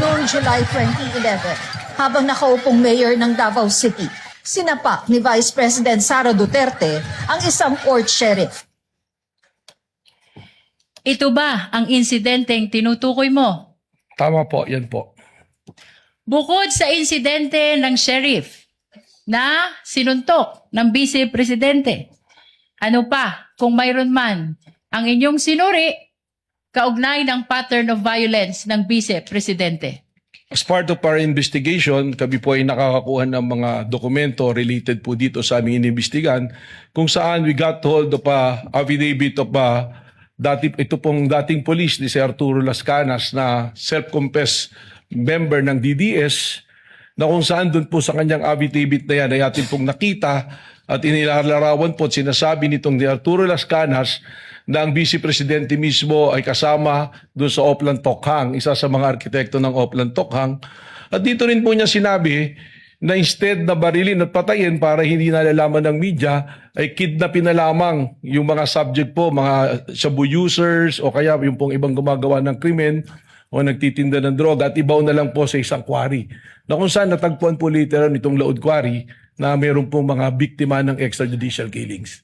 Noong July 2011, habang nakaupong mayor ng Davao City, sinapak ni Vice President Sara Duterte ang isang court sheriff. Ito ba ang insidenteng tinutukoy mo? Tama po, yan po. Bukod sa insidente ng sheriff na sinuntok ng Vice Presidente, ano pa kung mayroon man ang inyong sinuri kaugnay ng pattern of violence ng Vice Presidente? As part of our investigation, kami po ay nakakakuha ng mga dokumento related po dito sa aming inimbestigan kung saan we got hold of a affidavit of ito pong dating police ni si Arturo Las Canas na self-confessed member ng DDS na kung saan doon po sa kanyang affidavit na yan ay atin pong nakita at inilalarawan po at sinasabi nitong ni Arturo Las Canas na ang Vice Presidente mismo ay kasama doon sa Oplan Tokhang, isa sa mga arkitekto ng Oplan Tokhang. At dito rin po niya sinabi na instead na barilin at patayin para hindi nalalaman ng media, ay kidnapin na lamang yung mga subject po, mga shabu users o kaya yung pong ibang gumagawa ng krimen o nagtitinda ng droga at ibaw na lang po sa isang quarry. Na kung saan natagpuan po later nitong Laod Quarry na mayroon pong mga biktima ng extrajudicial killings.